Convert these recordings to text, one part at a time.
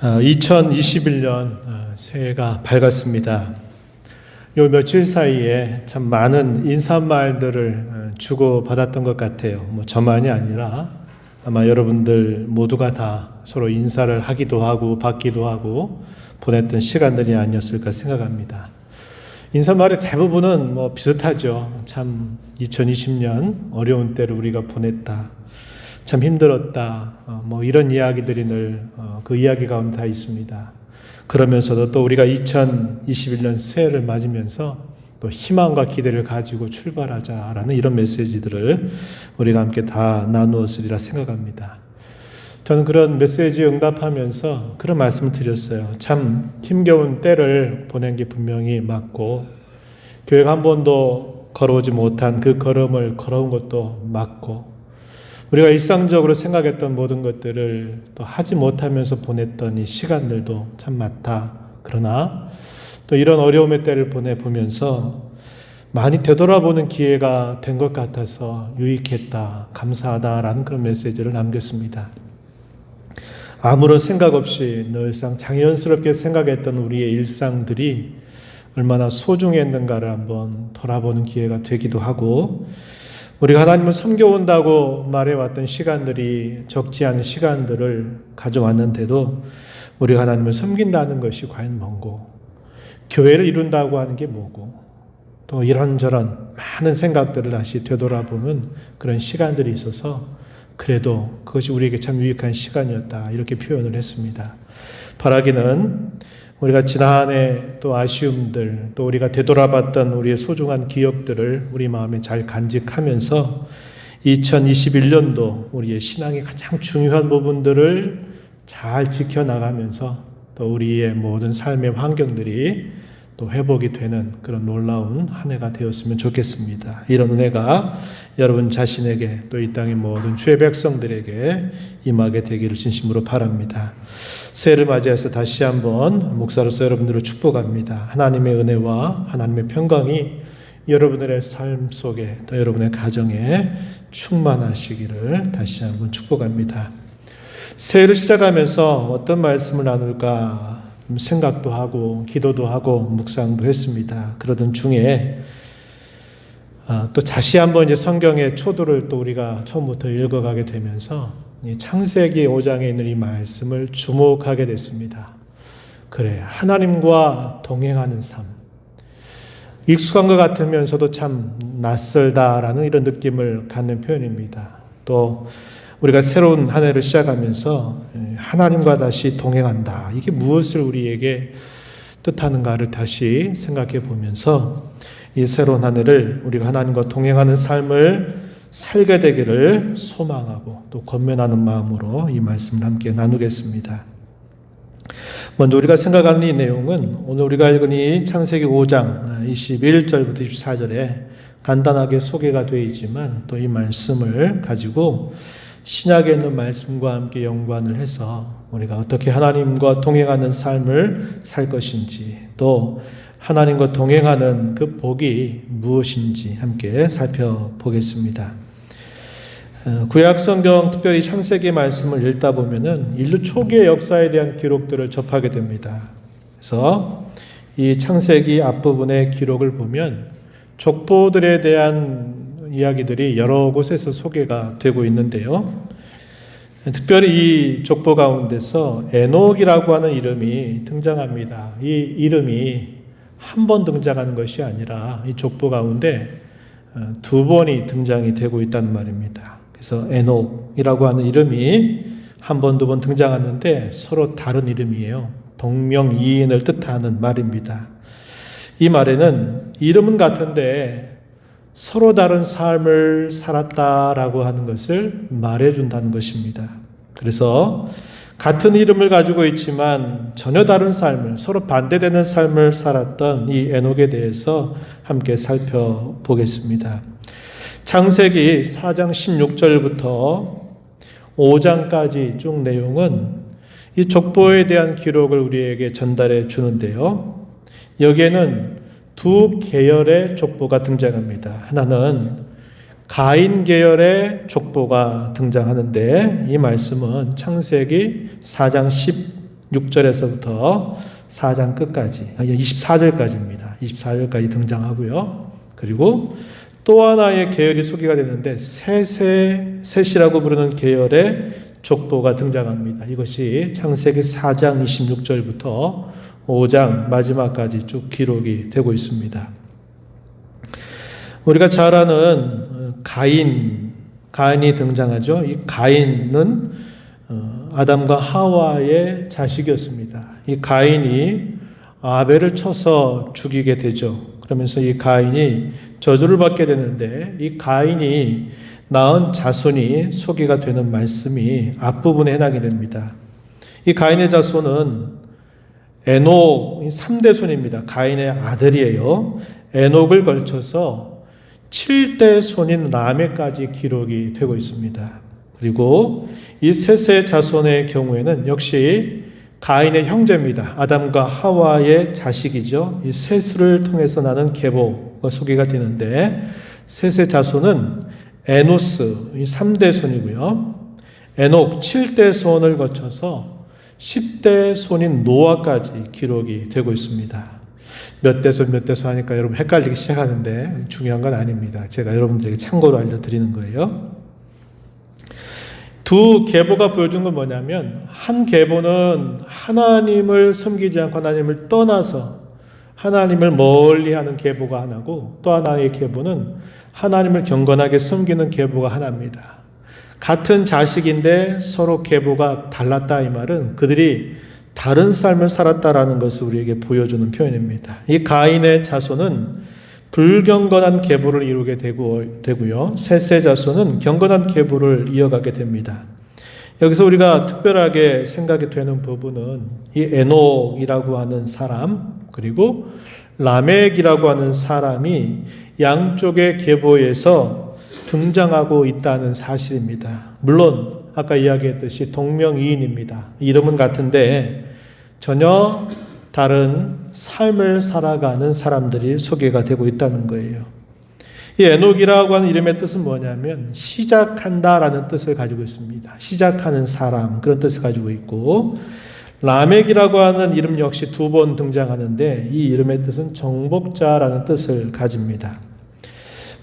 2021년 새해가 밝았습니다. 요 며칠 사이에 참 많은 인사말들을 주고받았던 것 같아요. 저만이 아니라 아마 여러분들 모두가 다 서로 인사를 하기도 하고 받기도 하고 보냈던 시간들이 아니었을까 생각합니다. 인사말의 대부분은 비슷하죠. 참 2020년 어려운 때를 우리가 보냈다. 참 힘들었다. 이런 이야기들이 늘 그 이야기 가운데 다 있습니다. 그러면서도 또 우리가 2021년 새해를 맞으면서 또 희망과 기대를 가지고 출발하자라는 이런 메시지들을 우리가 함께 다 나누었으리라 생각합니다. 저는 그런 메시지에 응답하면서 그런 말씀을 드렸어요. 참 힘겨운 때를 보낸 게 분명히 맞고 교회가 한 번도 걸어오지 못한 그 걸음을 걸어온 것도 맞고 우리가 일상적으로 생각했던 모든 것들을 또 하지 못하면서 보냈던 이 시간들도 참 맞다. 그러나 또 이런 어려움의 때를 보내보면서 많이 되돌아보는 기회가 된 것 같아서 유익했다, 감사하다라는 그런 메시지를 남겼습니다. 아무런 생각 없이 늘상 자연스럽게 생각했던 우리의 일상들이 얼마나 소중했는가를 한번 돌아보는 기회가 되기도 하고 우리가 하나님을 섬겨온다고 말해왔던 시간들이 적지 않은 시간들을 가져왔는데도 우리가 하나님을 섬긴다는 것이 과연 뭔고 교회를 이룬다고 하는 게 뭐고 또 이런저런 많은 생각들을 다시 되돌아보는 그런 시간들이 있어서 그래도 그것이 우리에게 참 유익한 시간이었다 이렇게 표현을 했습니다. 바라기는 우리가 지난해 또 아쉬움들 또 우리가 되돌아봤던 우리의 소중한 기억들을 우리 마음에 잘 간직하면서 2021년도 우리의 신앙의 가장 중요한 부분들을 잘 지켜나가면서 또 우리의 모든 삶의 환경들이 또 회복이 되는 그런 놀라운 한 해가 되었으면 좋겠습니다. 이런 은혜가 여러분 자신에게 또 이 땅의 모든 주의 백성들에게 임하게 되기를 진심으로 바랍니다. 새해를 맞이해서 다시 한번 목사로서 여러분들을 축복합니다. 하나님의 은혜와 하나님의 평강이 여러분들의 삶 속에 또 여러분의 가정에 충만하시기를 다시 한번 축복합니다. 새해를 시작하면서 어떤 말씀을 나눌까 생각도 하고 기도도 하고 묵상도 했습니다. 그러던 중에 또 다시 한번 이제 성경의 초도를 또 우리가 처음부터 읽어가게 되면서 이 창세기 5장에 있는 이 말씀을 주목하게 됐습니다. 그래, 하나님과 동행하는 삶. 익숙한 것 같으면서도 참 낯설다라는 이런 느낌을 갖는 표현입니다. 또 우리가 새로운 한 해를 시작하면서 하나님과 다시 동행한다. 이게 무엇을 우리에게 뜻하는가를 다시 생각해 보면서 이 새로운 한 해를 우리가 하나님과 동행하는 삶을 살게 되기를 소망하고 또 권면하는 마음으로 이 말씀을 함께 나누겠습니다. 먼저 우리가 생각하는 이 내용은 오늘 우리가 읽은 이 창세기 5장 21절부터 24절에 간단하게 소개가 되어 있지만 또 이 말씀을 가지고 신약에 있는 말씀과 함께 연관을 해서 우리가 어떻게 하나님과 동행하는 삶을 살 것인지 또 하나님과 동행하는 그 복이 무엇인지 함께 살펴보겠습니다. 구약 성경 특별히 창세기 말씀을 읽다 보면은 인류 초기의 역사에 대한 기록들을 접하게 됩니다. 그래서 이 창세기 앞부분의 기록을 보면 족보들에 대한 이야기들이 여러 곳에서 소개가 되고 있는데요. 특별히 이 족보 가운데서 에녹이라고 하는 이름이 등장합니다. 이 이름이 한 번 등장하는 것이 아니라 이 족보 가운데 두 번이 등장이 되고 있다는 말입니다. 그래서 에녹이라고 하는 이름이 한 번, 두 번 등장하는데 서로 다른 이름이에요. 동명이인을 뜻하는 말입니다. 이 말에는 이름은 같은데 서로 다른 삶을 살았다라고 하는 것을 말해준다는 것입니다. 그래서 같은 이름을 가지고 있지만 전혀 다른 삶을, 서로 반대되는 삶을 살았던 이 에녹에 대해서 함께 살펴보겠습니다. 창세기 4장 16절부터 5장까지 쭉 내용은 이 족보에 대한 기록을 우리에게 전달해 주는데요. 여기에는 두 계열의 족보가 등장합니다. 하나는 가인 계열의 족보가 등장하는데 이 말씀은 창세기 4장 6절에서부터 4장 끝까지, 24절까지입니다. 24절까지 등장하고요. 그리고 또 하나의 계열이 소개가 되는데 셋이라고 부르는 계열의 족보가 등장합니다. 이것이 창세기 4장 26절부터 5장 마지막까지 쭉 기록이 되고 있습니다. 우리가 잘 아는 가인이 등장하죠. 이 가인은 아담과 하와의 자식이었습니다. 이 가인이 아벨을 쳐서 죽이게 되죠. 그러면서 이 가인이 저주를 받게 되는데 이 가인이 낳은 자손이 소개가 되는 말씀이 앞부분에 해당이 됩니다. 이 가인의 자손은 에녹 3대 손입니다. 가인의 아들이에요. 에녹을 걸쳐서 7대 손인 라멕까지 기록이 되고 있습니다. 그리고 이 셋의 자손의 경우에는 역시 가인의 형제입니다. 아담과 하와의 자식이죠. 이 셋을 통해서 나는 계보가 소개가 되는데 셋의 자손은 에노스 3대 손이고요. 에녹 7대 손을 거쳐서 10대 손인 노아까지 기록이 되고 있습니다. 몇 대 손 하니까 여러분 헷갈리기 시작하는데 중요한 건 아닙니다. 제가 여러분들에게 참고로 알려드리는 거예요. 두 계보가 보여준 건 뭐냐면 한 계보는 하나님을 섬기지 않고 하나님을 떠나서 하나님을 멀리하는 계보가 하나고 또 하나의 계보는 하나님을 경건하게 섬기는 계보가 하나입니다. 같은 자식인데 서로 계보가 달랐다 이 말은 그들이 다른 삶을 살았다라는 것을 우리에게 보여주는 표현입니다. 이 가인의 자손은 불경건한 계보를 이루게 되고요. 셋의 자손은 경건한 계보를 이어가게 됩니다. 여기서 우리가 특별하게 생각이 되는 부분은 이 에녹이라고 하는 사람 그리고 라멕이라고 하는 사람이 양쪽의 계보에서 등장하고 있다는 사실입니다. 물론 아까 이야기했듯이 동명이인입니다. 이름은 같은데 전혀 다른 삶을 살아가는 사람들이 소개가 되고 있다는 거예요. 이 에녹이라고 하는 이름의 뜻은 뭐냐면 시작한다라는 뜻을 가지고 있습니다. 시작하는 사람 그런 뜻을 가지고 있고 라멕이라고 하는 이름 역시 2번 등장하는데 이 이름의 뜻은 정복자라는 뜻을 가집니다.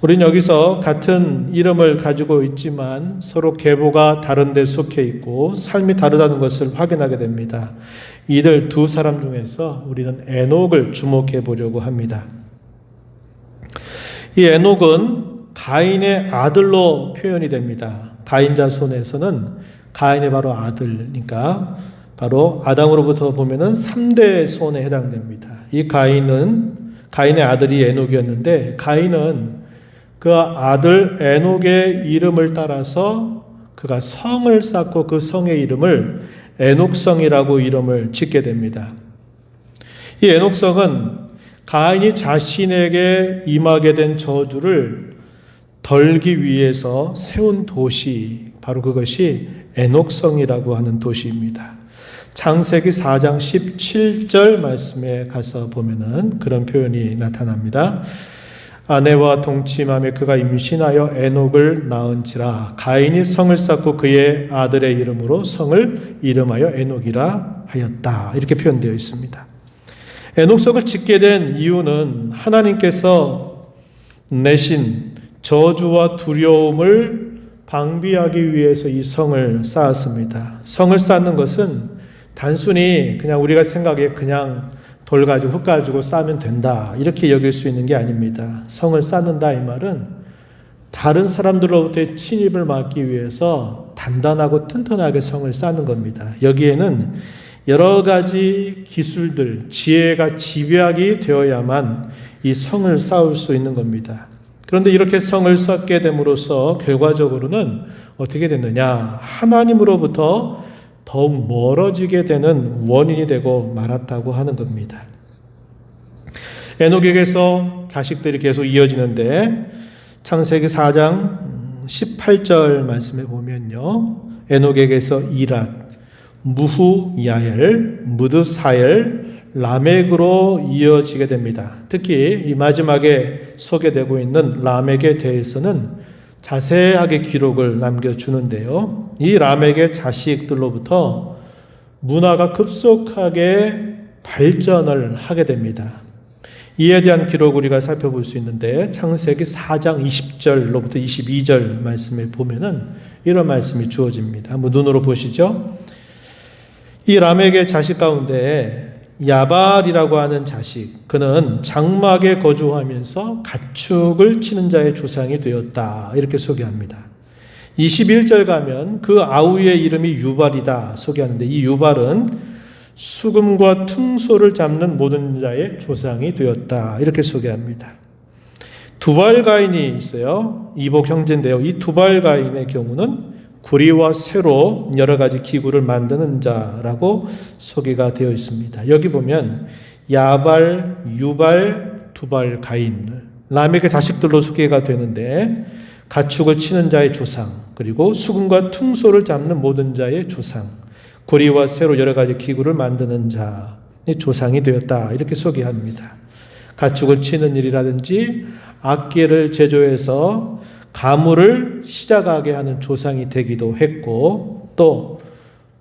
우리는 여기서 같은 이름을 가지고 있지만 서로 계보가 다른 데 속해 있고 삶이 다르다는 것을 확인하게 됩니다. 이들 두 사람 중에서 우리는 에녹을 주목해 보려고 합니다. 이 에녹은 가인의 아들로 표현이 됩니다. 가인 자손에서는 가인의 바로 아들이니까 바로 아담으로부터 보면은 3대 손에 해당됩니다. 이 가인의 아들이 에녹이었는데 가인은 그 아들 에녹의 이름을 따라서 그가 성을 쌓고 그 성의 이름을 에녹성이라고 이름을 짓게 됩니다. 이 에녹성은 가인이 자신에게 임하게 된 저주를 덜기 위해서 세운 도시, 바로 그것이 에녹성이라고 하는 도시입니다. 창세기 4장 17절 말씀에 가서 보면은 그런 표현이 나타납니다. 아내와 동침함에 그가 임신하여 에녹을 낳은지라 가인이 성을 쌓고 그의 아들의 이름으로 성을 이름하여 에녹이라 하였다. 이렇게 표현되어 있습니다. 에녹성을 짓게 된 이유는 하나님께서 내신 저주와 두려움을 방비하기 위해서 이 성을 쌓았습니다. 성을 쌓는 것은 단순히 그냥 우리가 생각에 그냥 돌 가지고 흙 가지고 쌓으면 된다 이렇게 여길 수 있는 게 아닙니다. 성을 쌓는다 이 말은 다른 사람들로부터의 침입을 막기 위해서 단단하고 튼튼하게 성을 쌓는 겁니다. 여기에는 여러 가지 기술들, 지혜가 집약이 되어야만 이 성을 쌓을 수 있는 겁니다. 그런데 이렇게 성을 쌓게 됨으로써 결과적으로는 어떻게 됐느냐? 하나님으로부터 더욱 멀어지게 되는 원인이 되고 말았다고 하는 겁니다. 에녹에게서 자식들이 계속 이어지는데 창세기 4장 18절 말씀에 보면요. 에녹에게서 이랏, 무후야엘, 무드사엘, 라멕으로 이어지게 됩니다. 특히 이 마지막에 소개되고 있는 라멕에 대해서는 자세하게 기록을 남겨주는데요. 이 라멕의 자식들로부터 문화가 급속하게 발전을 하게 됩니다. 이에 대한 기록을 우리가 살펴볼 수 있는데 창세기 4장 20절로부터 22절 말씀에 보면은 이런 말씀이 주어집니다. 한번 눈으로 보시죠. 이 람에게 자식 가운데 야발이라고 하는 자식, 그는 장막에 거주하면서 가축을 치는 자의 조상이 되었다. 이렇게 소개합니다. 21절 가면 그 아우의 이름이 유발이다 소개하는데, 이 유발은 수금과 퉁소를 잡는 모든 자의 조상이 되었다. 이렇게 소개합니다. 두발가인이 있어요. 이복 형제인데요. 이 두발가인의 경우는 구리와 쇠로 여러 가지 기구를 만드는 자라고 소개가 되어 있습니다. 여기 보면 야발, 유발, 두발, 가인, 람에게 자식들로 소개가 되는데 가축을 치는 자의 조상, 그리고 수금과 퉁소를 잡는 모든 자의 조상, 구리와 쇠로 여러 가지 기구를 만드는 자의 조상이 되었다. 이렇게 소개합니다. 가축을 치는 일이라든지 악기를 제조해서 가물을 시작하게 하는 조상이 되기도 했고, 또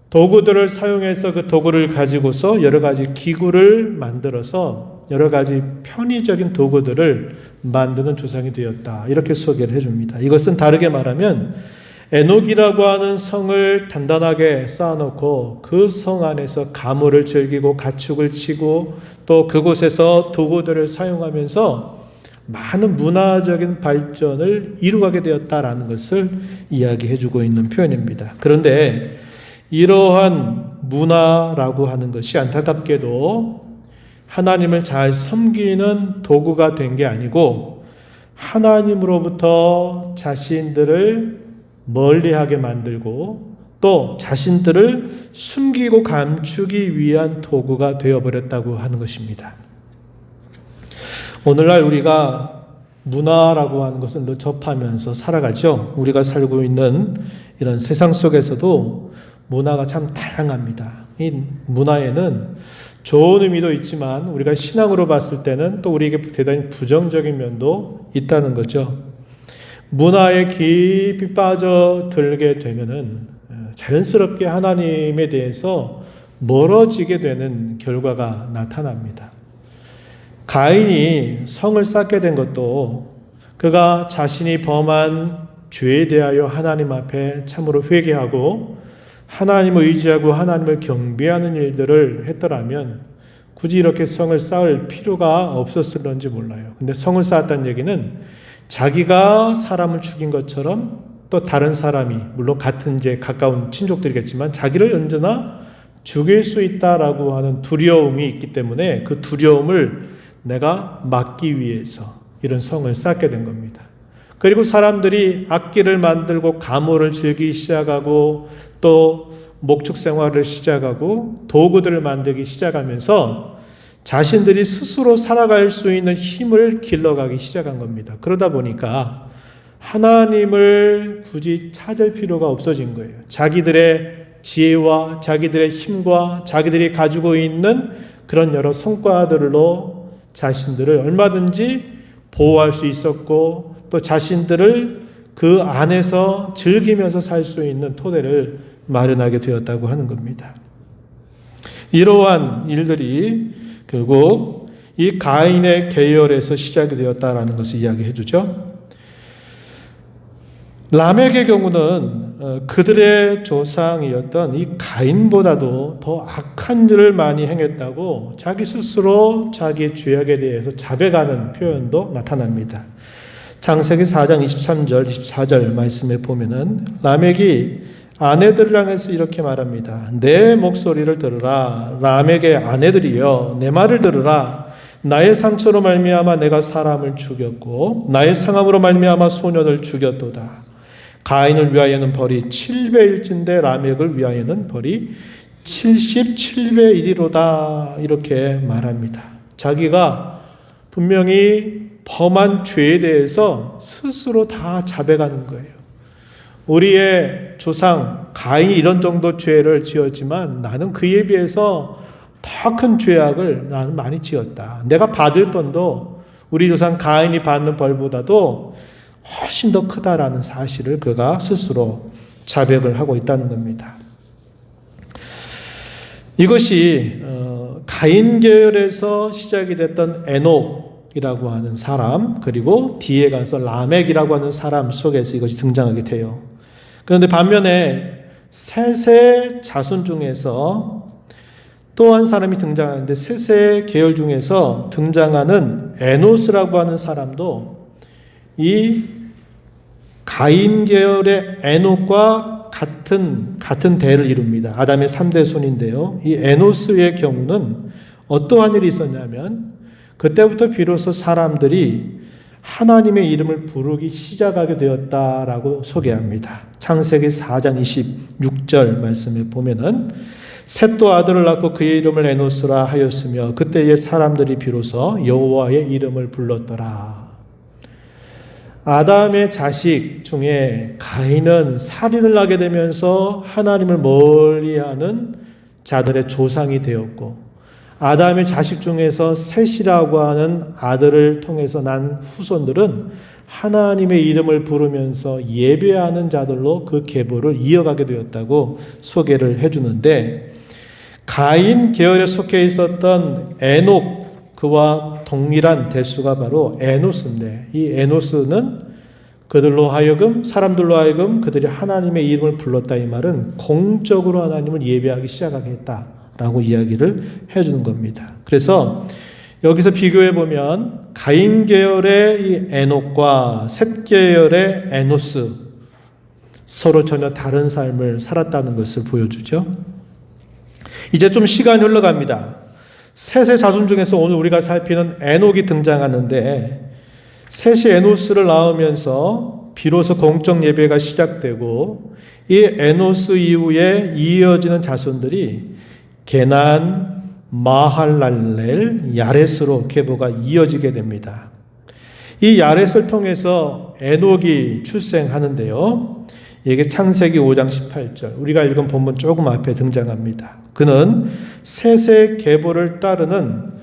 도구들을 사용해서 그 도구를 가지고서 여러 가지 기구를 만들어서 여러 가지 편의적인 도구들을 만드는 조상이 되었다. 이렇게 소개를 해줍니다. 이것은 다르게 말하면 에녹이라고 하는 성을 단단하게 쌓아놓고 그 성 안에서 가물을 즐기고 가축을 치고 또 그곳에서 도구들을 사용하면서 많은 문화적인 발전을 이루게 되었다라는 것을 이야기해주고 있는 표현입니다. 그런데 이러한 문화라고 하는 것이 안타깝게도 하나님을 잘 섬기는 도구가 된 게 아니고 하나님으로부터 자신들을 멀리하게 만들고 또 자신들을 숨기고 감추기 위한 도구가 되어버렸다고 하는 것입니다. 오늘날 우리가 문화라고 하는 것을 접하면서 살아가죠. 우리가 살고 있는 이런 세상 속에서도 문화가 참 다양합니다. 이 문화에는 좋은 의미도 있지만 우리가 신앙으로 봤을 때는 또 우리에게 대단히 부정적인 면도 있다는 거죠. 문화에 깊이 빠져들게 되면은 자연스럽게 하나님에 대해서 멀어지게 되는 결과가 나타납니다. 가인이 성을 쌓게 된 것도 그가 자신이 범한 죄에 대하여 하나님 앞에 참으로 회개하고 하나님을 의지하고 하나님을 경배하는 일들을 했더라면 굳이 이렇게 성을 쌓을 필요가 없었을런지 몰라요. 근데 성을 쌓았다는 얘기는 자기가 사람을 죽인 것처럼 또 다른 사람이, 물론 같은 이제 가까운 친족들이겠지만 자기를 언제나 죽일 수 있다라고 하는 두려움이 있기 때문에 그 두려움을 내가 막기 위해서 이런 성을 쌓게 된 겁니다. 그리고 사람들이 악기를 만들고 가물을 즐기기 시작하고 또 목축 생활을 시작하고 도구들을 만들기 시작하면서 자신들이 스스로 살아갈 수 있는 힘을 길러가기 시작한 겁니다. 그러다 보니까 하나님을 굳이 찾을 필요가 없어진 거예요. 자기들의 지혜와 자기들의 힘과 자기들이 가지고 있는 그런 여러 성과들로 자신들을 얼마든지 보호할 수 있었고 또 자신들을 그 안에서 즐기면서 살 수 있는 토대를 마련하게 되었다고 하는 겁니다. 이러한 일들이 결국 이 가인의 계열에서 시작이 되었다라는 것을 이야기해 주죠. 람에게 경우는 그들의 조상이었던 이 가인보다도 더 악한 일을 많이 행했다고 자기 스스로 자기의 죄악에 대해서 자백하는 표현도 나타납니다. 창세기 4장 23절, 24절 말씀에 보면은 람에게 아내들을 향해서 이렇게 말합니다. 내 목소리를 들으라. 람에게 아내들이여 내 말을 들으라. 나의 상처로 말미암아 내가 사람을 죽였고 나의 상함으로 말미암아 소년을 죽였도다. 가인을 위하여는 벌이 7배일진데 라멕을 위하여는 벌이 77배 일이로다. 이렇게 말합니다. 자기가 분명히 범한 죄에 대해서 스스로 다 자백하는 거예요. 우리의 조상 가인이 이런 정도 죄를 지었지만 나는 그에 비해서 더 큰 죄악을 나는 많이 지었다. 내가 받을 번도 우리 조상 가인이 받는 벌보다도 훨씬 더 크다라는 사실을 그가 스스로 자백을 하고 있다는 겁니다. 이것이 가인 계열에서 시작이 됐던 에녹이라고 하는 사람, 그리고 뒤에 가서 라멕이라고 하는 사람 속에서 이것이 등장하게 돼요. 그런데 반면에 셋의 자손 중에서 또 한 사람이 등장하는데, 셋의 계열 중에서 등장하는 에노스라고 하는 사람도 이 가인 계열의 에녹과 같은 대를 이룹니다. 아담의 3대 손인데요. 이 에노스의 경우는 어떠한 일이 있었냐면, 그때부터 비로소 사람들이 하나님의 이름을 부르기 시작하게 되었다라고 소개합니다. 창세기 4장 26절 말씀에 보면은 셋도 아들을 낳고 그의 이름을 에노스라 하였으며 그때의 사람들이 비로소 여호와의 이름을 불렀더라. 아담의 자식 중에 가인은 살인을 하게 되면서 하나님을 멀리하는 자들의 조상이 되었고, 아담의 자식 중에서 셋이라고 하는 아들을 통해서 난 후손들은 하나님의 이름을 부르면서 예배하는 자들로 그 계보를 이어가게 되었다고 소개를 해주는데, 가인 계열에 속해 있었던 에녹, 그와 동일한 대수가 바로 에노스인데, 이 에노스는 사람들로 하여금 그들이 하나님의 이름을 불렀다, 이 말은 공적으로 하나님을 예배하기 시작하게 했다라고 이야기를 해주는 겁니다. 그래서 여기서 비교해 보면 가인 계열의 이 에녹과 셋 계열의 에노스, 서로 전혀 다른 삶을 살았다는 것을 보여주죠. 이제 좀 시간이 흘러갑니다. 셋의 자손 중에서 오늘 우리가 살피는 에녹이 등장하는데, 셋이 에노스를 낳으면서 비로소 공적 예배가 시작되고, 이 에노스 이후에 이어지는 자손들이 게난, 마할랄렐, 야렛으로 계보가 이어지게 됩니다. 이 야렛을 통해서 에녹이 출생하는데요. 이게 창세기 5장 18절, 우리가 읽은 본문 조금 앞에 등장합니다. 그는 셋의 계보를 따르는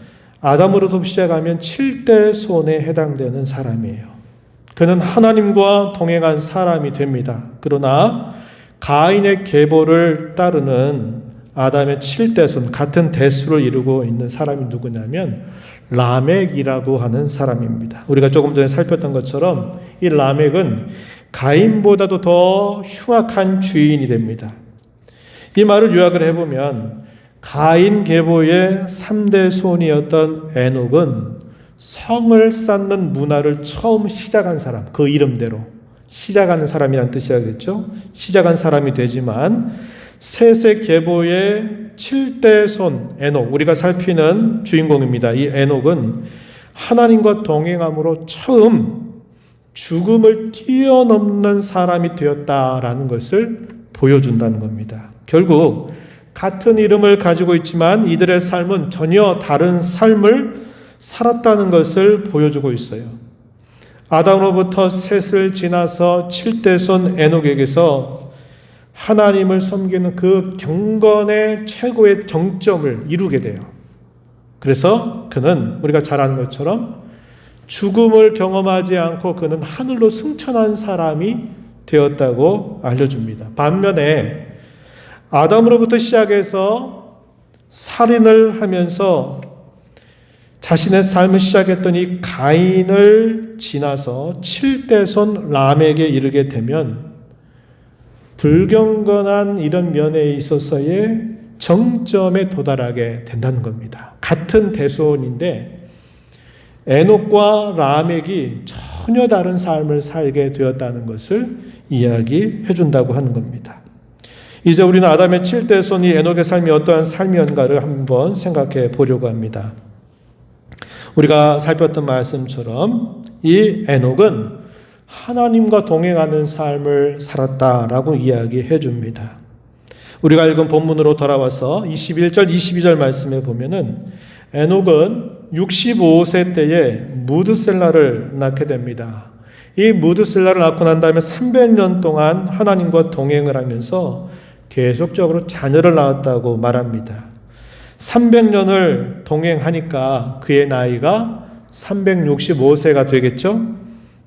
아담으로부터 시작하면 7대 손에 해당되는 사람이에요. 그는 하나님과 동행한 사람이 됩니다. 그러나 가인의 계보를 따르는 아담의 7대 손, 같은 대수를 이루고 있는 사람이 누구냐면 라멕이라고 하는 사람입니다. 우리가 조금 전에 살폈던 것처럼 이 라멕은 가인보다도 더 흉악한 주인이 됩니다. 이 말을 요약을 해보면 가인 계보의 3대 손이었던 에녹은 성을 쌓는 문화를 처음 시작한 사람, 그 이름대로 시작하는 사람이란 뜻이라겠죠. 시작한 사람이 되지만 셋의 계보의 7대 손 에녹, 우리가 살피는 주인공입니다. 이 에녹은 하나님과 동행함으로 처음 죽음을 뛰어넘는 사람이 되었다라는 것을 보여준다는 겁니다. 결국 같은 이름을 가지고 있지만 이들의 삶은 전혀 다른 삶을 살았다는 것을 보여주고 있어요. 아담으로부터 셋을 지나서 7대 손 에녹에게서 하나님을 섬기는 그 경건의 최고의 정점을 이루게 돼요. 그래서 그는 우리가 잘 아는 것처럼 죽음을 경험하지 않고 그는 하늘로 승천한 사람이 되었다고 알려줍니다. 반면에 아담으로부터 시작해서 살인을 하면서 자신의 삶을 시작했던 이 가인을 지나서 7대 손 라멕에 이르게 되면 불경건한 이런 면에 있어서의 정점에 도달하게 된다는 겁니다. 같은 대손인데 에녹과 라멕이 전혀 다른 삶을 살게 되었다는 것을 이야기해 준다고 하는 겁니다. 이제 우리는 아담의 7대 손이 에녹의 삶이 어떠한 삶이었는가를 한번 생각해 보려고 합니다. 우리가 살폈던 말씀처럼 이 에녹은 하나님과 동행하는 삶을 살았다라고 이야기해 줍니다. 우리가 읽은 본문으로 돌아와서 21절, 22절 말씀에 보면은 에녹은 65세 때에 무드셀라를 낳게 됩니다. 이 무드셀라를 낳고 난 다음에 300년 동안 하나님과 동행을 하면서 계속적으로 자녀를 낳았다고 말합니다. 300년을 동행하니까 그의 나이가 365세가 되겠죠?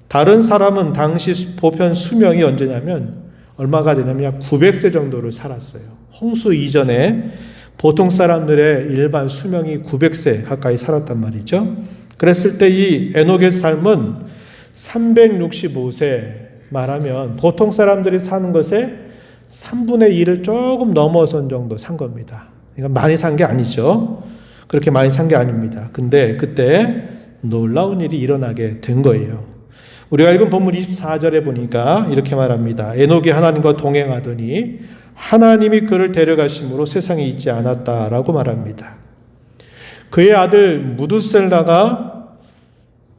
다른 사람은 당시 보편 수명이 언제냐면 얼마가 되냐면 900세 정도를 살았어요. 홍수 이전에 보통 사람들의 일반 수명이 900세 가까이 살았단 말이죠. 그랬을 때 이 에녹의 삶은 365세, 말하면 보통 사람들이 사는 것에 3분의 1을 조금 넘어선 정도 산 겁니다. 그러니까 많이 산 게 아니죠. 그렇게 많이 산 게 아닙니다. 근데 그때 놀라운 일이 일어나게 된 거예요. 우리가 읽은 본문 24절에 보니까 이렇게 말합니다. 에녹이 하나님과 동행하더니 하나님이 그를 데려가심으로 세상에 있지 않았다라고 말합니다. 그의 아들 무두셀라가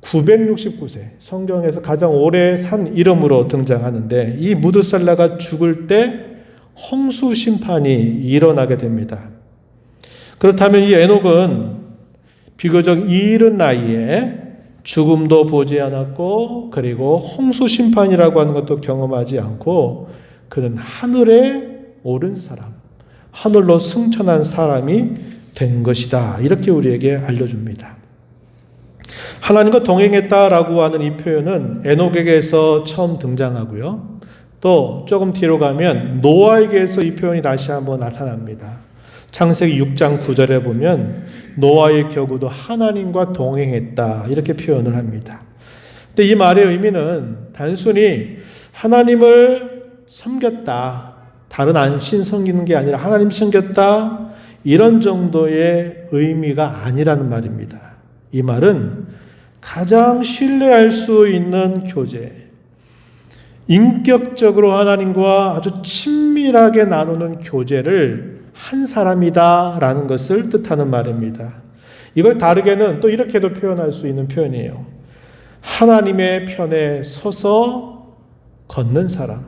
969세, 성경에서 가장 오래 산 이름으로 등장하는데, 이 무두셀라가 죽을 때 홍수 심판이 일어나게 됩니다. 그렇다면 이 에녹은 비교적 이른 나이에 죽음도 보지 않았고, 그리고 홍수 심판이라고 하는 것도 경험하지 않고, 그는 하늘에 오른 사람, 하늘로 승천한 사람이 된 것이다. 이렇게 우리에게 알려줍니다. 하나님과 동행했다라고 하는 이 표현은 에녹에게서 처음 등장하고요. 또 조금 뒤로 가면 노아에게서 이 표현이 다시 한번 나타납니다. 창세기 6장 9절에 보면 노아의 경우도 하나님과 동행했다 이렇게 표현을 합니다. 근데 이 말의 의미는 단순히 하나님을 섬겼다, 다른 신 섬기는 게 아니라 하나님 섬겼다, 이런 정도의 의미가 아니라는 말입니다. 이 말은 가장 신뢰할 수 있는 교제, 인격적으로 하나님과 아주 친밀하게 나누는 교제를 한 사람이다라는 것을 뜻하는 말입니다. 이걸 다르게는 또 이렇게도 표현할 수 있는 표현이에요. 하나님의 편에 서서 걷는 사람.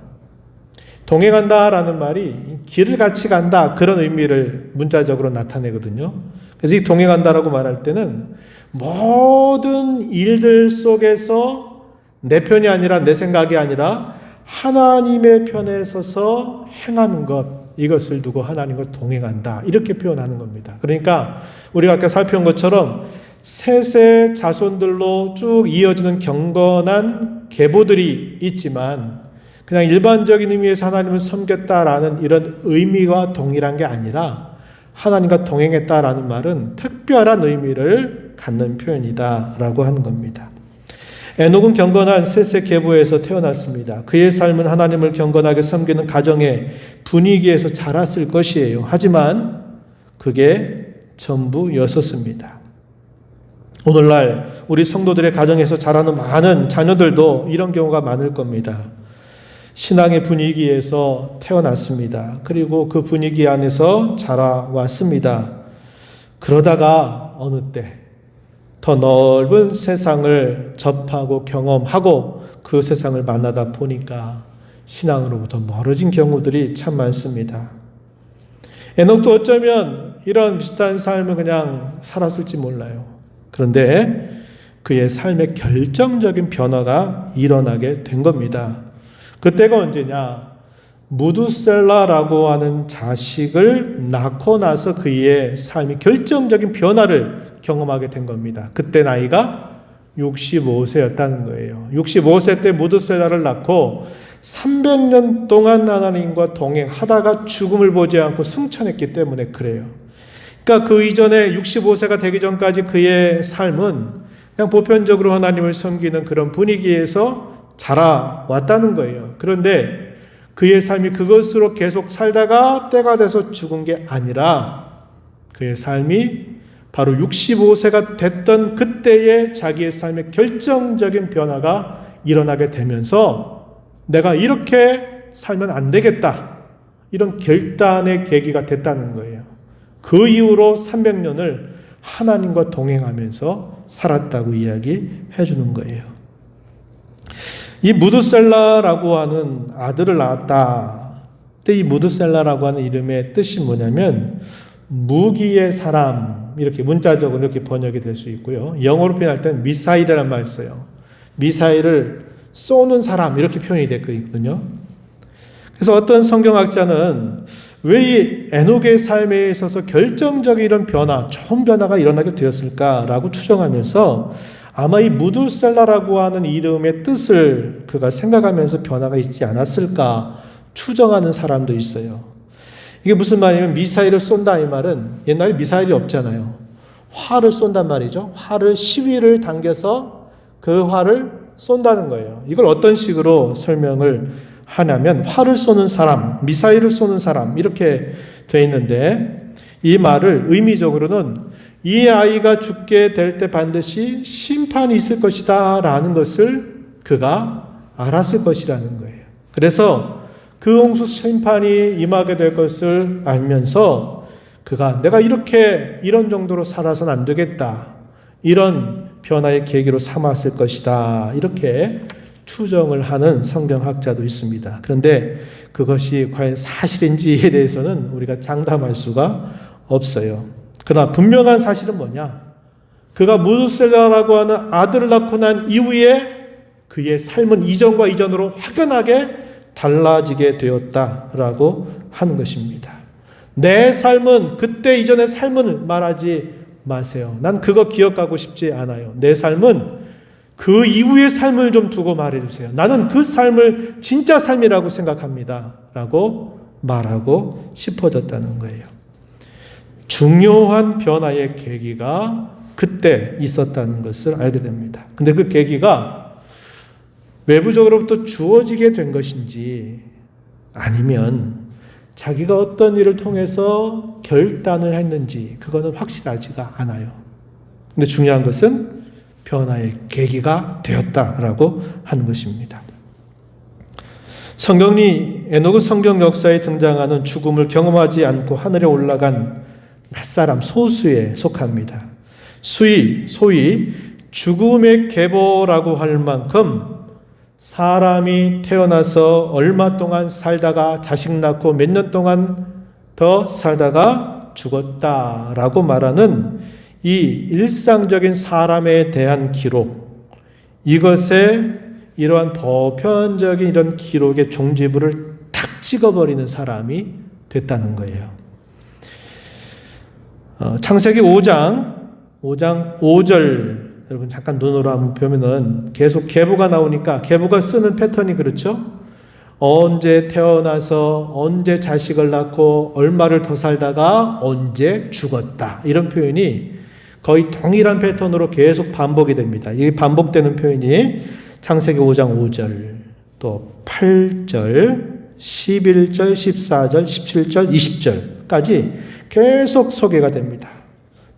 동행한다라는 말이 길을 같이 간다, 그런 의미를 문자적으로 나타내거든요. 그래서 이 동행한다라고 말할 때는 모든 일들 속에서 내 편이 아니라, 내 생각이 아니라 하나님의 편에 서서 행하는 것, 이것을 두고 하나님과 동행한다, 이렇게 표현하는 겁니다. 그러니까 우리가 아까 살펴본 것처럼 셋의 자손들로 쭉 이어지는 경건한 계보들이 있지만, 그냥 일반적인 의미에서 하나님을 섬겼다라는 이런 의미와 동일한 게 아니라 하나님과 동행했다라는 말은 특별한 의미를 갖는 표현이다라고 하는 겁니다. 에녹은 경건한 셋의 계보에서 태어났습니다. 그의 삶은 하나님을 경건하게 섬기는 가정의 분위기에서 자랐을 것이에요. 하지만 그게 전부였었습니다. 오늘날 우리 성도들의 가정에서 자라는 많은 자녀들도 이런 경우가 많을 겁니다. 신앙의 분위기에서 태어났습니다. 그리고 그 분위기 안에서 자라왔습니다. 그러다가 어느 때 더 넓은 세상을 접하고 경험하고 그 세상을 만나다 보니까 신앙으로부터 멀어진 경우들이 참 많습니다. 에녹도 어쩌면 이런 비슷한 삶을 그냥 살았을지 몰라요. 그런데 그의 삶의 결정적인 변화가 일어나게 된 겁니다. 그때가 언제냐? 무두셀라라고 하는 자식을 낳고 나서 그의 삶이 결정적인 변화를 경험하게 된 겁니다. 그때 나이가 65세였다는 거예요. 65세 때 무두셀라를 낳고 300년 동안 하나님과 동행하다가 죽음을 보지 않고 승천했기 때문에 그래요. 그러니까 그 이전에 65세가 되기 전까지 그의 삶은 그냥 보편적으로 하나님을 섬기는 그런 분위기에서 자라왔다는 거예요. 그런데 그의 삶이 그것으로 계속 살다가 때가 돼서 죽은 게 아니라 그의 삶이 바로 65세가 됐던 그때의 자기의 삶의 결정적인 변화가 일어나게 되면서 내가 이렇게 살면 안 되겠다, 이런 결단의 계기가 됐다는 거예요. 그 이후로 300년을 하나님과 동행하면서 살았다고 이야기해 주는 거예요. 이 무두셀라라고 하는 아들을 낳았다. 근데 이 무두셀라라고 하는 이름의 뜻이 뭐냐면 무기의 사람, 이렇게 문자적으로 이렇게 번역이 될 수 있고요. 영어로 표현할 때는 미사일이라는 말을 써요. 미사일을 쏘는 사람, 이렇게 표현이 됐거든요. 그래서 어떤 성경학자는 왜 이 에녹의 삶에 있어서 결정적인 이런 변화, 좋은 변화가 일어나게 되었을까라고 추정하면서 아마 이 무두셀라라고 하는 이름의 뜻을 그가 생각하면서 변화가 있지 않았을까 추정하는 사람도 있어요. 이게 무슨 말이냐면 미사일을 쏜다 이 말은 옛날에 미사일이 없잖아요. 활을 쏜단 말이죠. 활을 시위를 당겨서 그 활을 쏜다는 거예요. 이걸 어떤 식으로 설명을 하냐면 활을 쏘는 사람, 미사일을 쏘는 사람 이렇게 돼 있는데 이 말을 의미적으로는 이 아이가 죽게 될 때 반드시 심판이 있을 것이다 라는 것을 그가 알았을 것이라는 거예요. 그래서 그 홍수 심판이 임하게 될 것을 알면서 그가 내가 이런 정도로 살아서는 안 되겠다. 이런 변화의 계기로 삼았을 것이다. 이렇게 추정을 하는 성경학자도 있습니다. 그런데 그것이 과연 사실인지에 대해서는 우리가 장담할 수가 없어요. 그러나 분명한 사실은 뭐냐? 그가 무두셀라라고 하는 아들을 낳고 난 이후에 그의 삶은 이전과 이전으로 확연하게 달라지게 되었다라고 하는 것입니다. 내 삶은 그때 이전의 삶을 말하지 마세요. 난 그거 기억하고 싶지 않아요. 내 삶은 그 이후의 삶을 좀 두고 말해주세요. 나는 그 삶을 진짜 삶이라고 생각합니다. 라고 말하고 싶어졌다는 거예요. 중요한 변화의 계기가 그때 있었다는 것을 알게 됩니다. 근데 그 계기가 외부적으로부터 주어지게 된 것인지 아니면 자기가 어떤 일을 통해서 결단을 했는지 그거는 확실하지가 않아요. 근데 중요한 것은 변화의 계기가 되었다라고 하는 것입니다. 성경이 에녹은 성경 역사에 등장하는 죽음을 경험하지 않고 하늘에 올라간 몇 사람 소수에 속합니다. 소위 죽음의 계보라고 할 만큼 사람이 태어나서 얼마 동안 살다가 자식 낳고 몇 년 동안 더 살다가 죽었다라고 말하는 이 일상적인 사람에 대한 기록, 이것에 이러한 보편적인 이런 기록의 종지부를 탁 찍어버리는 사람이 됐다는 거예요. 창세기 5장 5절 여러분 잠깐 눈으로 한번 보면은 계속 계보가 나오니까 계보가 쓰는 패턴이 그렇죠. 언제 태어나서 언제 자식을 낳고 얼마를 더 살다가 언제 죽었다 이런 표현이 거의 동일한 패턴으로 계속 반복이 됩니다. 이 반복되는 표현이 창세기 5장 5절 또 8절 11절 14절 17절 20절까지 계속 소개가 됩니다.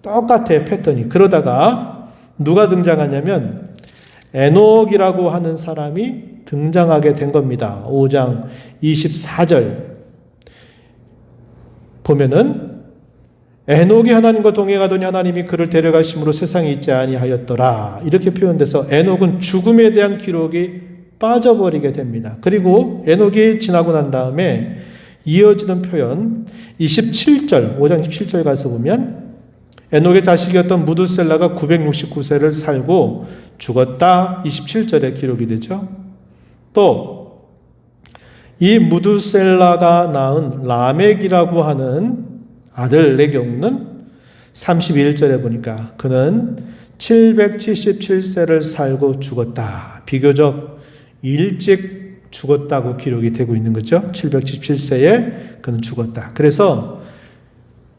똑같아요 패턴이. 그러다가 누가 등장하냐면 에녹이라고 하는 사람이 등장하게 된 겁니다. 5장 24절 보면은 에녹이 하나님과 동행하더니 하나님이 그를 데려가심으로 세상에 있지 아니하였더라 이렇게 표현돼서 에녹은 죽음에 대한 기록이 빠져버리게 됩니다. 그리고 에녹이 지나고 난 다음에 이어지는 표현 27절 5장 27절 가서 보면 에녹의 자식이었던 무두셀라가 969세를 살고 죽었다 27절에 기록이 되죠. 또 이 무두셀라가 낳은 라멕이라고 하는 아들의 경우는 31절에 보니까 그는 777세를 살고 죽었다. 비교적 일찍 죽었다고 기록이 되고 있는 거죠. 777세에 그는 죽었다. 그래서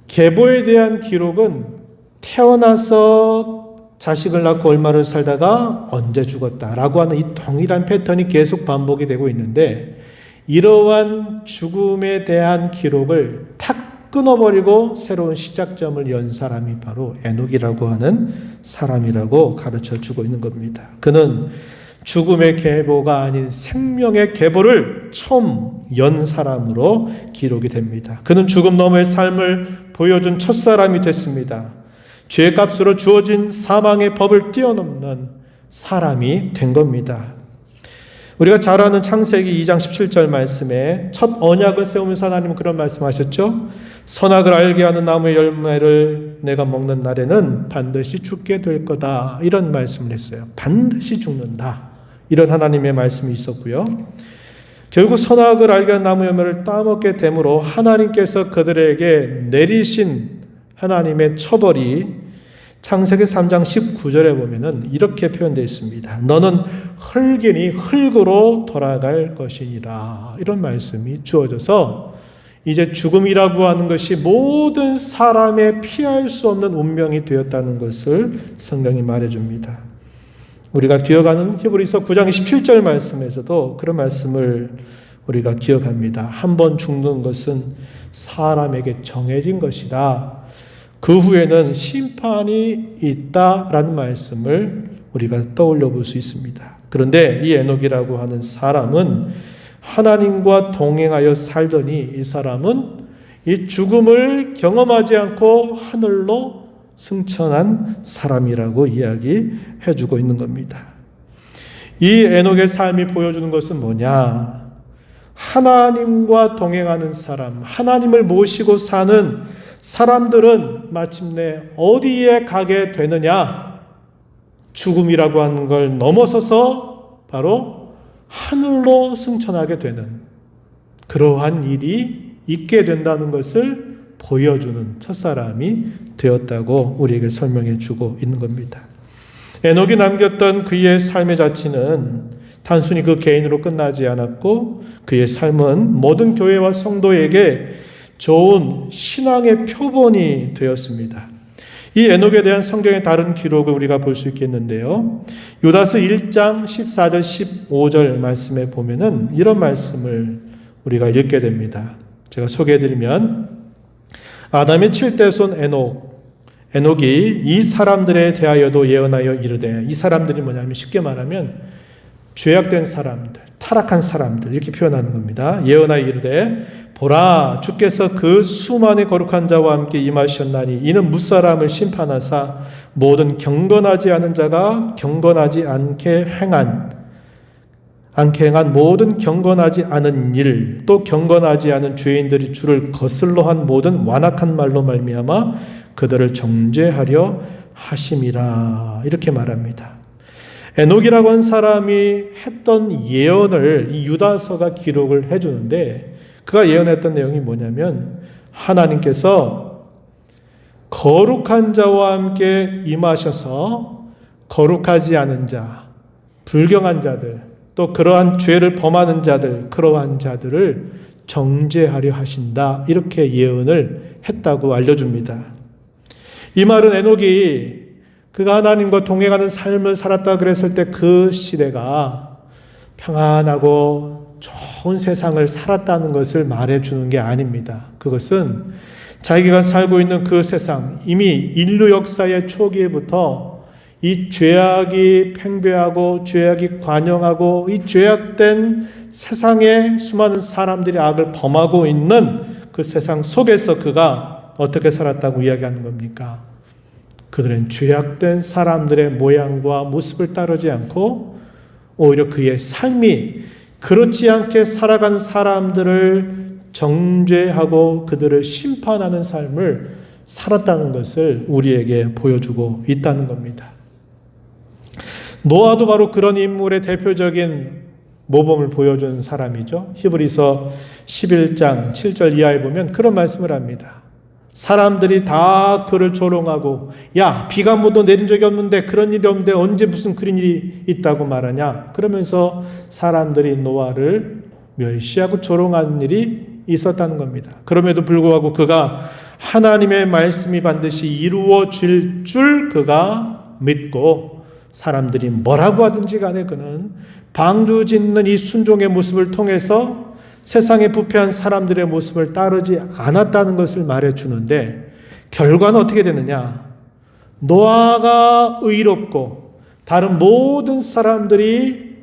계보에 대한 기록은 태어나서 자식을 낳고 얼마를 살다가 언제 죽었다라고 하는 이 동일한 패턴이 계속 반복이 되고 있는데 이러한 죽음에 대한 기록을 탁 끊어버리고 새로운 시작점을 연 사람이 바로 에녹이라고 하는 사람이라고 가르쳐주고 있는 겁니다. 그는 죽음의 계보가 아닌 생명의 계보를 처음 연 사람으로 기록이 됩니다. 그는 죽음 너머의 삶을 보여준 첫사람이 됐습니다. 죄값으로 주어진 사망의 법을 뛰어넘는 사람이 된 겁니다. 우리가 잘 아는 창세기 2장 17절 말씀에 첫 언약을 세우면서 하나님은 그런 말씀하셨죠. 선악을 알게 하는 나무의 열매를 내가 먹는 날에는 반드시 죽게 될 거다. 이런 말씀을 했어요. 반드시 죽는다. 이런 하나님의 말씀이 있었고요. 결국 선악을 알게 하는 나무 열매를 따먹게 되므로 하나님께서 그들에게 내리신 하나님의 처벌이 창세기 3장 19절에 보면은 이렇게 표현되어 있습니다. 너는 흙이니 흙으로 돌아갈 것이니라. 이런 말씀이 주어져서 이제 죽음이라고 하는 것이 모든 사람의 피할 수 없는 운명이 되었다는 것을 성경이 말해줍니다. 우리가 기억하는 히브리서 9장 17절 말씀에서도 그런 말씀을 우리가 기억합니다. 한 번 죽는 것은 사람에게 정해진 것이다. 그 후에는 심판이 있다라는 말씀을 우리가 떠올려 볼 수 있습니다. 그런데 이 에녹이라고 하는 사람은 하나님과 동행하여 살더니 이 사람은 이 죽음을 경험하지 않고 하늘로 승천한 사람이라고 이야기해 주고 있는 겁니다. 이 에녹의 삶이 보여주는 것은 뭐냐? 하나님과 동행하는 사람, 하나님을 모시고 사는 사람들은 마침내 어디에 가게 되느냐? 죽음이라고 하는 걸 넘어서서 바로 하늘로 승천하게 되는 그러한 일이 있게 된다는 것을 보여주는 첫사람이 되었다고 우리에게 설명해 주고 있는 겁니다. 에녹이 남겼던 그의 삶의 자취는 단순히 그 개인으로 끝나지 않았고 그의 삶은 모든 교회와 성도에게 좋은 신앙의 표본이 되었습니다. 이 에녹에 대한 성경의 다른 기록을 우리가 볼 수 있겠는데요. 유다서 1장 14절 15절 말씀에 보면은 이런 말씀을 우리가 읽게 됩니다. 제가 소개해드리면 아담의 7대 손 에녹이 이 사람들에 대하여도 예언하여 이르되, 이 사람들이 뭐냐면 쉽게 말하면 죄악된 사람들, 타락한 사람들 이렇게 표현하는 겁니다. 예언하여 이르되 보라, 주께서 그 수많은 거룩한 자와 함께 임하셨나니 이는 무사람을 심판하사 모든 경건하지 않은 자가 경건하지 않게 행한 모든 경건하지 않은 일, 또 경건하지 않은 죄인들이 주를 거슬러 한 모든 완악한 말로 말미암아 그들을 정죄하려 하심이라, 이렇게 말합니다. 에녹이라고 한 사람이 했던 예언을 이 유다서가 기록을 해주는데, 그가 예언했던 내용이 뭐냐면 하나님께서 거룩한 자와 함께 임하셔서 거룩하지 않은 자, 불경한 자들, 또 그러한 죄를 범하는 자들, 그러한 자들을 정죄하려 하신다, 이렇게 예언을 했다고 알려줍니다. 이 말은 에녹이 그가 하나님과 동행하는 삶을 살았다 그랬을 때 그 시대가 평안하고 좋은 세상을 살았다는 것을 말해주는 게 아닙니다. 그것은 자기가 살고 있는 그 세상, 이미 인류 역사의 초기에부터 이 죄악이 팽배하고 죄악이 관영하고 이 죄악된 세상에 수많은 사람들이 악을 범하고 있는 그 세상 속에서 그가 어떻게 살았다고 이야기하는 겁니까? 그들은 죄악된 사람들의 모양과 모습을 따르지 않고 오히려 그의 삶이 그렇지 않게 살아간 사람들을 정죄하고 그들을 심판하는 삶을 살았다는 것을 우리에게 보여주고 있다는 겁니다. 노아도 바로 그런 인물의 대표적인 모범을 보여준 사람이죠. 히브리서 11장 7절 이하에 보면 그런 말씀을 합니다. 사람들이 다 그를 조롱하고, 야, 비가 한 번도 내린 적이 없는데 그런 일이 없는데 언제 무슨 그런 일이 있다고 말하냐, 그러면서 사람들이 노아를 멸시하고 조롱하는 일이 있었다는 겁니다. 그럼에도 불구하고 그가 하나님의 말씀이 반드시 이루어질 줄 그가 믿고, 사람들이 뭐라고 하든지 간에 그는 방주짓는 이 순종의 모습을 통해서 세상에 부패한 사람들의 모습을 따르지 않았다는 것을 말해주는데, 결과는 어떻게 되느냐? 노아가 의롭고 다른 모든 사람들이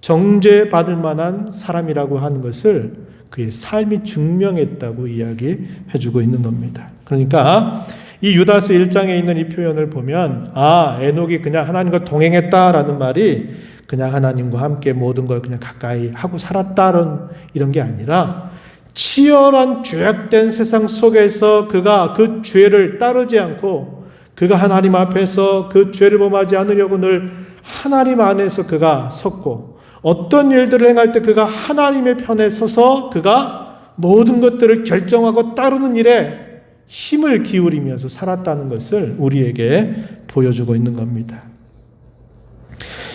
정죄받을 만한 사람이라고 하는 것을 그의 삶이 증명했다고 이야기해주고 있는 겁니다. 그러니까 이 유다서 1장에 있는 이 표현을 보면, 에녹이 그냥 하나님과 동행했다라는 말이 그냥 하나님과 함께 모든 걸 그냥 가까이 하고 살았다는 이런 게 아니라, 치열한 죄악된 세상 속에서 그가 그 죄를 따르지 않고 그가 하나님 앞에서 그 죄를 범하지 않으려고 늘 하나님 안에서 그가 섰고, 어떤 일들을 행할 때 그가 하나님의 편에 서서 그가 모든 것들을 결정하고 따르는 일에 힘을 기울이면서 살았다는 것을 우리에게 보여주고 있는 겁니다.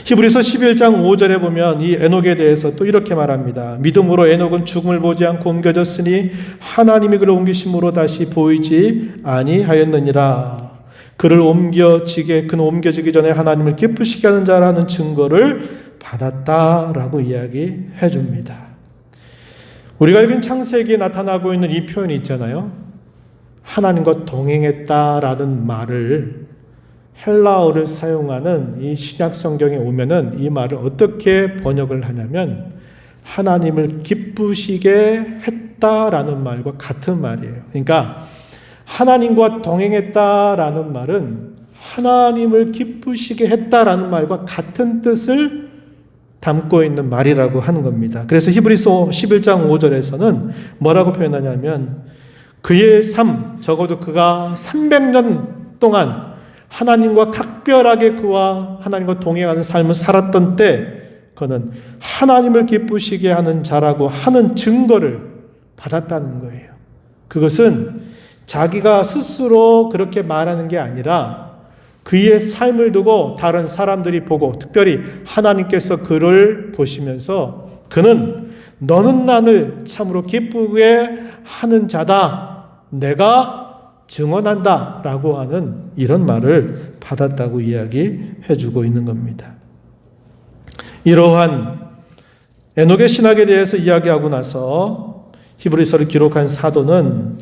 히브리서 11장 5절에 보면 이 에녹에 대해서 또 이렇게 말합니다. 믿음으로 에녹은 죽음을 보지 않고 옮겨졌으니 하나님이 그를 옮기심으로 다시 보이지 아니하였느니라. 그는 옮겨지기 전에 하나님을 기쁘시게 하는 자라는 증거를 받았다라고 이야기해 줍니다. 우리가 읽은 창세기에 나타나고 있는 이 표현이 있잖아요. 하나님과 동행했다라는 말을 헬라어를 사용하는 이 신약 성경에 오면은 이 말을 어떻게 번역을 하냐면 하나님을 기쁘시게 했다라는 말과 같은 말이에요. 그러니까 하나님과 동행했다라는 말은 하나님을 기쁘시게 했다라는 말과 같은 뜻을 담고 있는 말이라고 하는 겁니다. 그래서 히브리서 11장 5절에서는 뭐라고 표현하냐면 그의 삶, 적어도 그가 300년 동안 하나님과 각별하게 그와 하나님과 동행하는 삶을 살았던 때 그는 하나님을 기쁘시게 하는 자라고 하는 증거를 받았다는 거예요. 그것은 자기가 스스로 그렇게 말하는 게 아니라 그의 삶을 두고 다른 사람들이 보고 특별히 하나님께서 그를 보시면서 그는 너는 나를 참으로 기쁘게 하는 자다. 내가 증언한다 라고 하는 이런 말을 받았다고 이야기해 주고 있는 겁니다. 이러한 에녹의 신학에 대해서 이야기하고 나서 히브리서를 기록한 사도는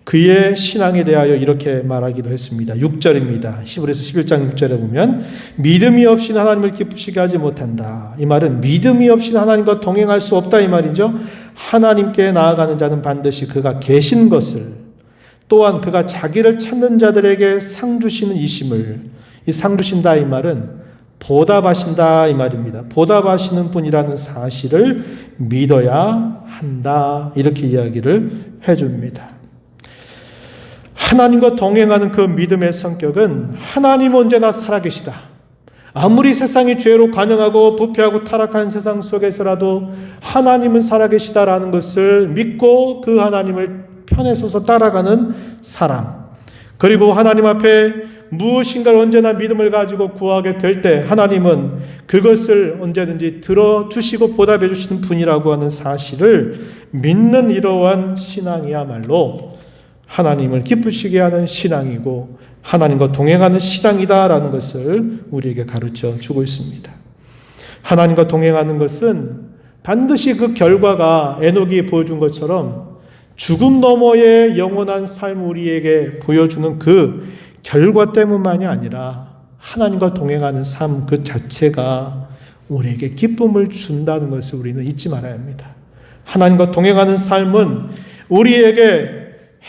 그의 신앙에 대하여 이렇게 말하기도 했습니다. 6절입니다. 히브리서 11장 6절에 보면 믿음이 없이는 하나님을 기쁘시게 하지 못한다. 이 말은 믿음이 없이는 하나님과 동행할 수 없다 이 말이죠. 하나님께 나아가는 자는 반드시 그가 계신 것을 또한 그가 자기를 찾는 자들에게 상 주시는 이심을 이 상 주신다 이 말은 보답하신다 이 말입니다. 보답하시는 분이라는 사실을 믿어야 한다 이렇게 이야기를 해줍니다. 하나님과 동행하는 그 믿음의 성격은 하나님은 언제나 살아계시다. 아무리 세상이 죄로 관영하고 부패하고 타락한 세상 속에서라도 하나님은 살아계시다라는 것을 믿고 그 하나님을 편에 서서 따라가는 사람. 그리고 하나님 앞에 무엇인가를 언제나 믿음을 가지고 구하게 될 때 하나님은 그것을 언제든지 들어주시고 보답해 주시는 분이라고 하는 사실을 믿는 이러한 신앙이야말로 하나님을 기쁘시게 하는 신앙이고 하나님과 동행하는 신앙이다라는 것을 우리에게 가르쳐 주고 있습니다. 하나님과 동행하는 것은 반드시 그 결과가 에녹이 보여준 것처럼 죽음 너머의 영원한 삶 우리에게 보여주는 그 결과 때문만이 아니라 하나님과 동행하는 삶 그 자체가 우리에게 기쁨을 준다는 것을 우리는 잊지 말아야 합니다. 하나님과 동행하는 삶은 우리에게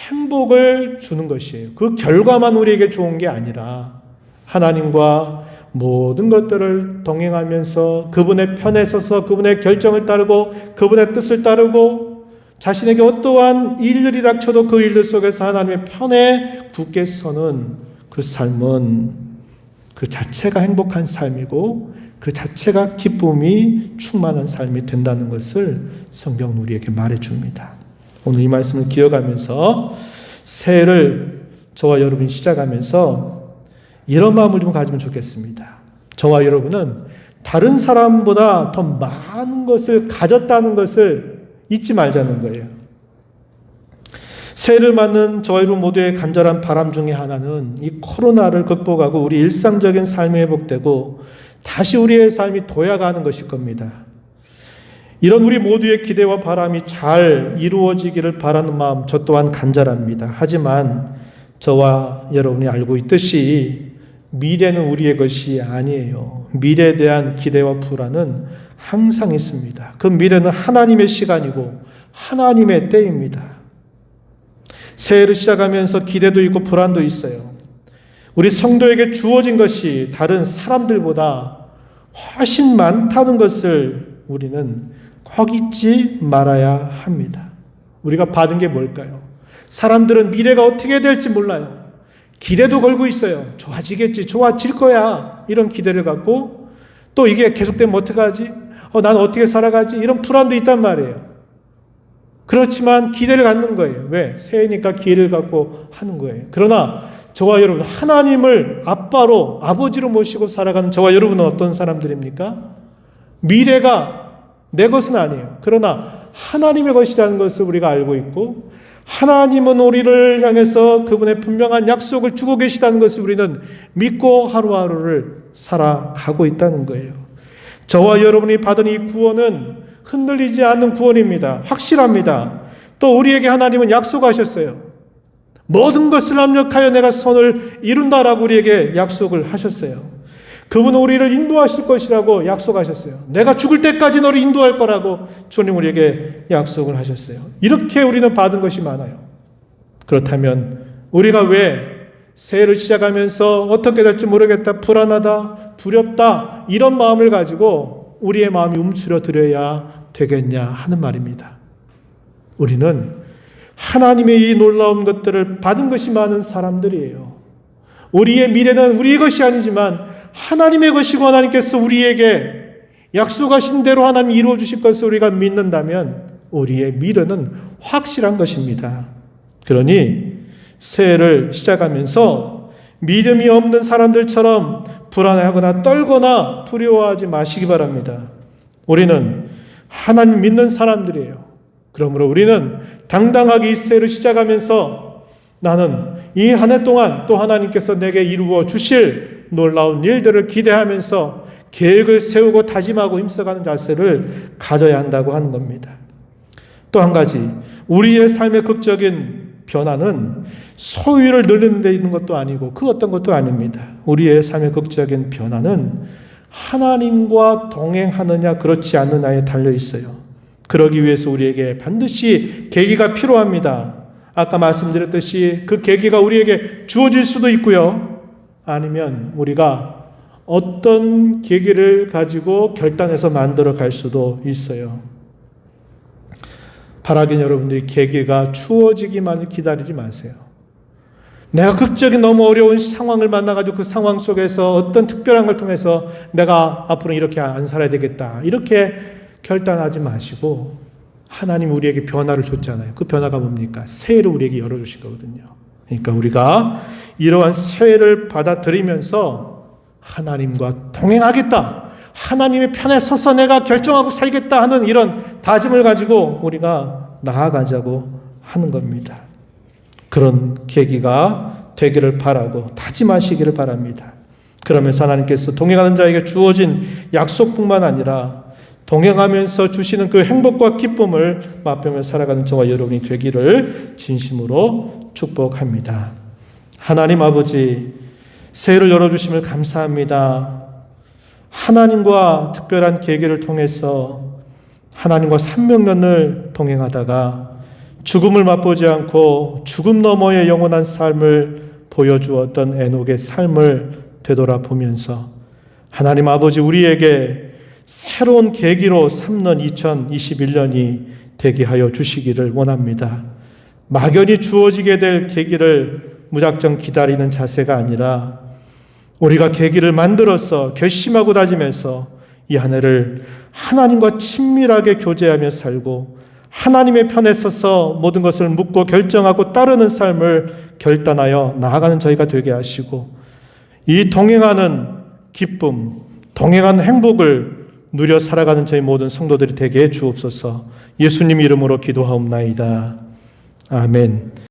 행복을 주는 것이에요. 그 결과만 우리에게 좋은 게 아니라 하나님과 모든 것들을 동행하면서 그분의 편에 서서 그분의 결정을 따르고 그분의 뜻을 따르고 자신에게 어떠한 일들이 닥쳐도 그 일들 속에서 하나님의 편에 굳게 서는 그 삶은 그 자체가 행복한 삶이고 그 자체가 기쁨이 충만한 삶이 된다는 것을 성경은 우리에게 말해줍니다. 오늘 이 말씀을 기억하면서 새해를 저와 여러분이 시작하면서 이런 마음을 좀 가지면 좋겠습니다. 저와 여러분은 다른 사람보다 더 많은 것을 가졌다는 것을 잊지 말자는 거예요. 새해를 맞는 저와 여러분 모두의 간절한 바람 중에 하나는 이 코로나를 극복하고 우리 일상적인 삶이 회복되고 다시 우리의 삶이 도약하는 것일 겁니다. 이런 우리 모두의 기대와 바람이 잘 이루어지기를 바라는 마음 저 또한 간절합니다. 하지만 저와 여러분이 알고 있듯이 미래는 우리의 것이 아니에요. 미래에 대한 기대와 불안은 항상 있습니다. 그 미래는 하나님의 시간이고 하나님의 때입니다. 새해를 시작하면서 기대도 있고 불안도 있어요. 우리 성도에게 주어진 것이 다른 사람들보다 훨씬 많다는 것을 우리는 꼭 잊지 말아야 합니다. 우리가 받은 게 뭘까요? 사람들은 미래가 어떻게 될지 몰라요. 기대도 걸고 있어요. 좋아지겠지, 좋아질 거야. 이런 기대를 갖고 또 이게 계속되면 어떡하지? 난 어떻게 살아가지? 이런 불안도 있단 말이에요. 그렇지만 기대를 갖는 거예요. 왜? 새해니까 기회를 갖고 하는 거예요. 그러나 저와 여러분, 하나님을 아빠로, 아버지로 모시고 살아가는 저와 여러분은 어떤 사람들입니까? 미래가 내 것은 아니에요. 그러나 하나님의 것이라는 것을 우리가 알고 있고, 하나님은 우리를 향해서 그분의 분명한 약속을 주고 계시다는 것을 우리는 믿고 하루하루를 살아가고 있다는 거예요. 저와 여러분이 받은 이 구원은 흔들리지 않는 구원입니다. 확실합니다. 또 우리에게 하나님은 약속하셨어요. 모든 것을 합력하여 내가 선을 이룬다라고 우리에게 약속을 하셨어요. 그분은 우리를 인도하실 것이라고 약속하셨어요. 내가 죽을 때까지 너를 인도할 거라고 주님 우리에게 약속을 하셨어요. 이렇게 우리는 받은 것이 많아요. 그렇다면 우리가 왜 새해를 시작하면서 어떻게 될지 모르겠다, 불안하다, 두렵다, 이런 마음을 가지고 우리의 마음이 움츠러들어야 되겠냐 하는 말입니다. 우리는 하나님의 이 놀라운 것들을 받은 것이 많은 사람들이에요. 우리의 미래는 우리의 것이 아니지만 하나님의 것이고, 하나님께서 우리에게 약속하신 대로 하나님이 이루어 주실 것을 우리가 믿는다면 우리의 미래는 확실한 것입니다. 그러니 새해를 시작하면서 믿음이 없는 사람들처럼 불안해하거나 떨거나 두려워하지 마시기 바랍니다. 우리는 하나님 믿는 사람들이에요. 그러므로 우리는 당당하게 이 새해를 시작하면서 나는 이 한 해 동안 또 하나님께서 내게 이루어 주실 놀라운 일들을 기대하면서 계획을 세우고 다짐하고 힘써가는 자세를 가져야 한다고 하는 겁니다. 또 한 가지, 우리의 삶의 극적인 변화는 소유를 늘리는 데 있는 것도 아니고 그 어떤 것도 아닙니다. 우리의 삶의 극적인 변화는 하나님과 동행하느냐 그렇지 않느냐에 달려 있어요. 그러기 위해서 우리에게 반드시 계기가 필요합니다. 아까 말씀드렸듯이 그 계기가 우리에게 주어질 수도 있고요. 아니면 우리가 어떤 계기를 가지고 결단해서 만들어 갈 수도 있어요. 바라긴 여러분들이 계기가 주어지기만 기다리지 마세요. 내가 극적인 너무 어려운 상황을 만나가지고 그 상황 속에서 어떤 특별한 걸 통해서 내가 앞으로 이렇게 안 살아야 되겠다, 이렇게 결단하지 마시고, 하나님 우리에게 변화를 줬잖아요. 그 변화가 뭡니까? 새해를 우리에게 열어주신 거거든요. 그러니까 우리가 이러한 새해를 받아들이면서 하나님과 동행하겠다, 하나님의 편에 서서 내가 결정하고 살겠다 하는 이런 다짐을 가지고 우리가 나아가자고 하는 겁니다. 그런 계기가 되기를 바라고 다짐하시기를 바랍니다. 그러면서 하나님께서 동행하는 자에게 주어진 약속뿐만 아니라 동행하면서 주시는 그 행복과 기쁨을 맛보며 살아가는 저와 여러분이 되기를 진심으로 축복합니다. 하나님 아버지, 새해를 열어주심을 감사합니다. 하나님과 특별한 계기를 통해서 하나님과 300년을 동행하다가 죽음을 맛보지 않고 죽음 너머의 영원한 삶을 보여주었던 에녹의 삶을 되돌아보면서 하나님 아버지, 우리에게 새로운 계기로 삼는 2021년이 되게 하여 주시기를 원합니다. 막연히 주어지게 될 계기를 무작정 기다리는 자세가 아니라 우리가 계기를 만들어서 결심하고 다짐해서 이 한 해를 하나님과 친밀하게 교제하며 살고 하나님의 편에 서서 모든 것을 묻고 결정하고 따르는 삶을 결단하여 나아가는 저희가 되게 하시고, 이 동행하는 기쁨, 동행하는 행복을 누려 살아가는 저희 모든 성도들이 되게 해 주옵소서. 예수님 이름으로 기도하옵나이다. 아멘.